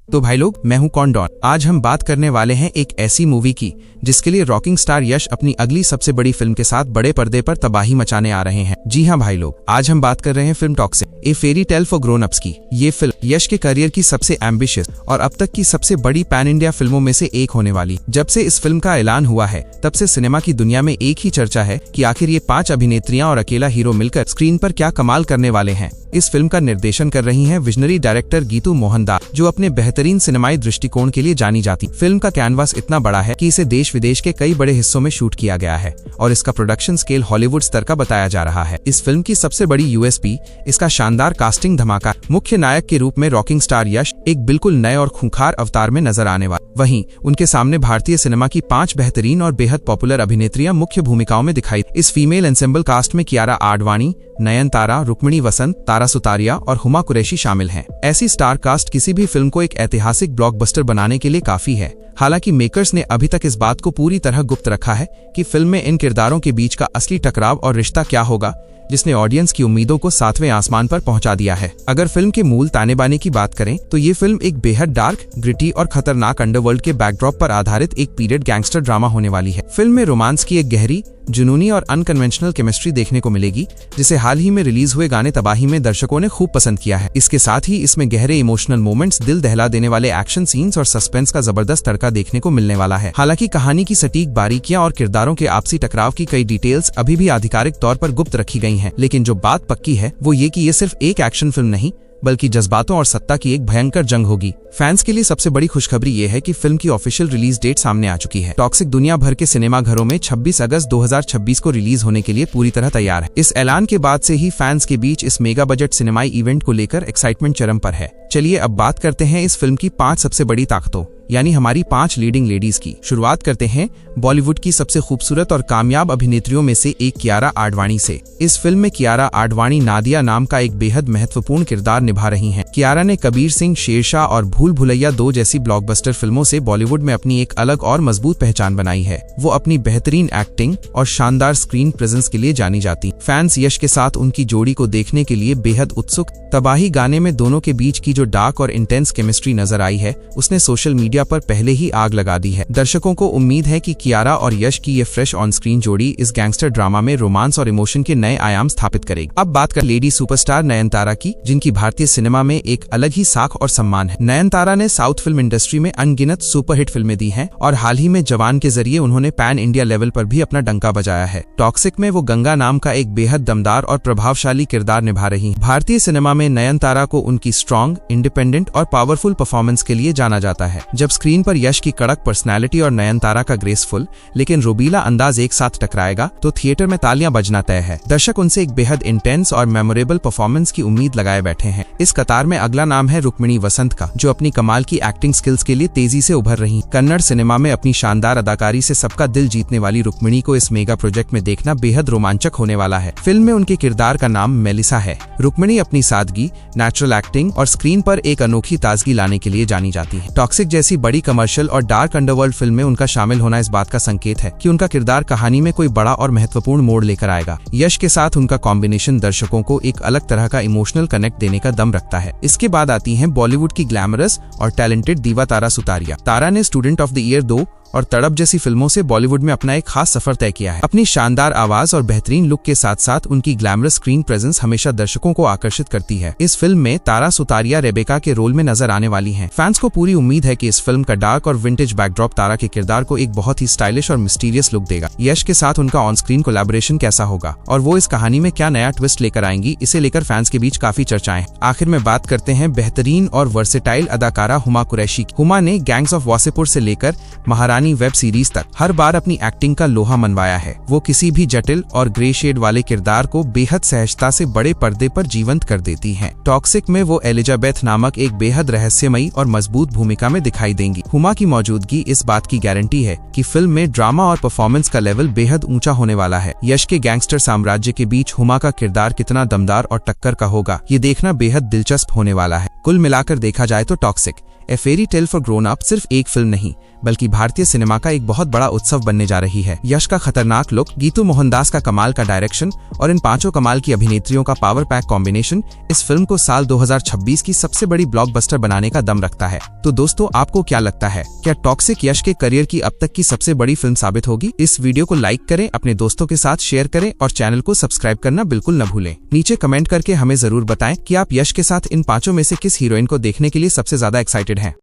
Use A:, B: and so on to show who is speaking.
A: तो भाई लोग, मैं हूं कॉन्डॉन। आज हम बात करने वाले हैं एक ऐसी मूवी की जिसके लिए रॉकिंग स्टार यश अपनी अगली सबसे बड़ी फिल्म के साथ बड़े पर्दे पर तबाही मचाने आ रहे हैं। जी हां भाई लोग, आज हम बात कर रहे हैं film toxic, A fairy tale for grown ups की। ये फिल्म यश के करियर की सबसे एम्बिशियस और अब तक की सबसे बड़ी पैन इंडिया फिल्मों में से एक होने वाली। जब से इस फिल्म का ऐलान हुआ है तब से सिनेमा की दुनिया में एक ही चर्चा है कि आखिर ये 5 अभिनेत्रियां और अकेला हीरो मिलकर स्क्रीन पर क्या कमाल करने वाले हैं। इस फिल्म का निर्देशन कर रही हैं विजनरी डायरेक्टर गीतू मोहनदास, जो अपने बेहतरीन सिनेमाई दृष्टिकोण के लिए जानी जाती। फिल्म का कैनवास इतना बड़ा है कि इसे देश विदेश के कई बड़े हिस्सों में शूट किया गया है और इसका प्रोडक्शन स्केल हॉलीवुड स्तर का बताया जा रहा है। इस फिल्म की सबसे बड़ी यूएसपी इसका शानदार कास्टिंग धमाका। मुख्य नायक के रूप में रॉकिंग स्टार यश एक बिल्कुल नए और खूंखार अवतार में नजर आने वाले। वहीं उनके सामने भारतीय सिनेमा की 5 बेहतरीन और बेहद पॉपुलर अभिनेत्रियां मुख्य भूमिकाओं में दिखाई। इस फीमेल एंसेंबल कास्ट में कियारा आडवाणी, नयनतारा, रुक्मिणी वसंत, तारा सुतारिया और हुमा कुरैशी शामिल हैं। ऐसी स्टार कास्ट किसी भी फिल्म को एक ऐतिहासिक ब्लॉकबस्टर बनाने के लिए काफी है। हालांकि मेकर्स ने अभी तक इस बात को पूरी तरह गुप्त रखा है कि फिल्म में इन किरदारों के बीच का असली टकराव और रिश्ता क्या होगा, जिसने ऑडियंस की उम्मीदों को 7वें आसमान पर पहुंचा दिया है। अगर फिल्म के मूल ताने बाने की बात करें तो ये फिल्म एक बेहद डार्क, ग्रिटी और खतरनाक अंडरवर्ल्ड के बैकड्रॉप पर आधारित एक पीरियड गैंगस्टर ड्रामा होने वाली है। फिल्म में रोमांस की एक गहरी, जुनूनी और अनकन्वेंशनल केमिस्ट्री देखने को मिलेगी, जिसे हाल ही में रिलीज हुए गाने तबाही में दर्शकों ने खूब पसंद किया है। इसके साथ ही इसमें गहरे इमोशनल मोमेंट्स, दिल दहला देने वाले एक्शन सीन्स और सस्पेंस का जबरदस्त तड़का देखने को मिलने वाला है। हालांकि कहानी की सटीक बारीकियां और किरदारों के आपसी टकराव की कई डिटेल्स अभी भी आधिकारिक तौर पर गुप्त रखी गई हैं। लेकिन जो बात पक्की है वो ये कि ये सिर्फ एक एक्शन फिल्म नहीं बल्कि जज्बातों और सत्ता की एक भयंकर जंग होगी। फैंस के लिए सबसे बड़ी खुशखबरी ये है कि फिल्म की ऑफिशियल रिलीज डेट सामने आ चुकी है। टॉक्सिक दुनिया भर के सिनेमा घरों में 26 अगस्त 2026 को रिलीज होने के लिए पूरी तरह तैयार है। इस ऐलान के बाद से ही फैंस के बीच इस मेगा बजट सिनेमाई इवेंट को लेकर एक्साइटमेंट चरम पर है। चलिए अब बात करते हैं इस फिल्म की 5 सबसे बड़ी ताकतों, यानी हमारी 5 लीडिंग लेडीज की। शुरुआत करते हैं बॉलीवुड की सबसे खूबसूरत और कामयाब अभिनेत्रियों में से एक कियारा आडवाणी से। इस फिल्म में कियारा आडवाणी नादिया नाम का एक बेहद महत्वपूर्ण किरदार निभा रही हैं। कियारा ने कबीर सिंह, शेरशाह और भूल भुलैया 2 जैसी ब्लॉकबस्टर फिल्मों से बॉलीवुड में अपनी एक अलग और मजबूत पहचान बनाई है। वो अपनी बेहतरीन एक्टिंग और शानदार स्क्रीन प्रेजेंस के लिए जानी जाती। फैंस यश के साथ उनकी जोड़ी को देखने के लिए बेहद उत्सुक। तबाही गाने में दोनों के बीच की जो डार्क और इंटेंस केमिस्ट्री नजर आई है, उसने सोशल मीडिया पर पहले ही आग लगा दी है। दर्शकों को उम्मीद है कि कियारा और यश की ये फ्रेश ऑन स्क्रीन जोड़ी इस गैंगस्टर ड्रामा में रोमांस और इमोशन के नए आयाम स्थापित करेगी। अब बात कर लेडी सुपरस्टार नयनतारा की, जिनकी भारतीय सिनेमा में एक अलग ही साख और सम्मान है। नयनतारा ने साउथ फिल्म इंडस्ट्री में अनगिनत सुपरहिट फिल्में दी हैं और हाल ही में जवान के जरिए उन्होंने पैन इंडिया लेवल पर भी अपना डंका बजाया है। टॉक्सिक में वो गंगा नाम का एक बेहद दमदार और प्रभावशाली किरदार निभा रही हैं। भारतीय सिनेमा में नयनतारा को उनकी स्ट्रॉन्ग, इंडिपेंडेंट और पावरफुल परफॉर्मेंस के लिए जाना जाता है। जब स्क्रीन पर यश की कड़क पर्सनैलिटी और नयनतारा का ग्रेसफुल लेकिन रोबीला अंदाज एक साथ टकराएगा तो थिएटर में तालियां बजना तय है। दर्शक उनसे एक बेहद इंटेंस और मेमोरेबल परफॉर्मेंस की उम्मीद लगाए बैठे हैं। इस कतार में अगला नाम है रुक्मिणी वसंत का, जो अपनी कमाल की एक्टिंग स्किल्स के लिए तेजी से उभर रही। कन्नड़ सिनेमा में अपनी शानदार अदाकारी से सबका दिल जीतने वाली रुक्मिणी को इस मेगा प्रोजेक्ट में देखना बेहद रोमांचक होने वाला है। फिल्म में उनके किरदार का नाम मेलिसा है। रुक्मिणी अपनी सादगी, नेचुरल एक्टिंग और स्क्रीन पर एक अनोखी ताजगी लाने के लिए जानी जाती है। टॉक्सिक जैसी बड़ी कमर्शियल और डार्क अंडरवर्ल्ड फिल्म में उनका शामिल होना इस बात का संकेत है कि उनका किरदार कहानी में कोई बड़ा और महत्वपूर्ण मोड़ लेकर आएगा। यश के साथ उनका कॉम्बिनेशन दर्शकों को एक अलग तरह का इमोशनल कनेक्ट देने का दम रखता है। इसके बाद आती हैं बॉलीवुड की ग्लैमरस और टैलेंटेड दीवा तारा सुतारिया। तारा ने स्टूडेंट ऑफ द ईयर 2 और तड़प जैसी फिल्मों से बॉलीवुड में अपना एक खास सफर तय किया है। अपनी शानदार आवाज और बेहतरीन लुक के साथ साथ उनकी ग्लैमरस स्क्रीन प्रेजेंस हमेशा दर्शकों को आकर्षित करती है। इस फिल्म में तारा सुतारिया रेबेका के रोल में नजर आने वाली हैं। फैंस को पूरी उम्मीद है कि इस फिल्म का डार्क और विंटेज बैकड्रॉप तारा के किरदार को एक बहुत ही स्टाइलिश और मिस्टीरियस लुक देगा। यश के साथ उनका ऑन स्क्रीन कोलैबोरेशन कैसा होगा और वो इस कहानी में क्या नया ट्विस्ट लेकर आएंगी, इसे लेकर फैंस के बीच काफी चर्चाएं। आखिर में बात करते हैं बेहतरीन और वर्सेटाइल अदाकारा हुमा कुरैशी की। हुमा ने गैंग्स ऑफ वासेपुर से लेकर महारानी वेब सीरीज तक हर बार अपनी एक्टिंग का लोहा मनवाया है। वो किसी भी जटिल और ग्रे शेड वाले किरदार को बेहद सहजता से बड़े पर्दे पर जीवंत कर देती हैं। टॉक्सिक में वो एलिजाबेथ नामक एक बेहद रहस्यमयी और मजबूत भूमिका में दिखाई देंगी। हुमा की मौजूदगी इस बात की गारंटी है कि फिल्म में ड्रामा और परफॉर्मेंस का लेवल बेहद ऊंचा होने वाला है। यश के गैंगस्टर साम्राज्य के बीच हुमा का किरदार कितना दमदार और टक्कर का होगा, ये देखना बेहद दिलचस्प होने वाला है। कुल मिलाकर देखा जाए तो toxic A fairy tale for grown up सिर्फ एक फिल्म नहीं बल्कि भारतीय सिनेमा का एक बहुत बड़ा उत्सव बनने जा रही है। यश का खतरनाक लुक, गीतू मोहनदास का कमाल का डायरेक्शन और इन पांचों कमाल की अभिनेत्रियों का पावर पैक कॉम्बिनेशन इस फिल्म को साल 2026 की सबसे बड़ी ब्लॉकबस्टर बनाने का दम रखता है। तो दोस्तों, आपको क्या लगता है, क्या टॉक्सिक यश के करियर की अब तक की सबसे बड़ी फिल्म साबित होगी? इस वीडियो को लाइक करें, अपने दोस्तों के साथ शेयर करें और चैनल को सब्सक्राइब करना बिल्कुल न भूलें। नीचे कमेंट करके हमें जरूर बताएं कि आप यश के साथ इन पांचों में से किस हीरोइन को देखने के लिए सबसे ज्यादा एक्साइटेड हैं।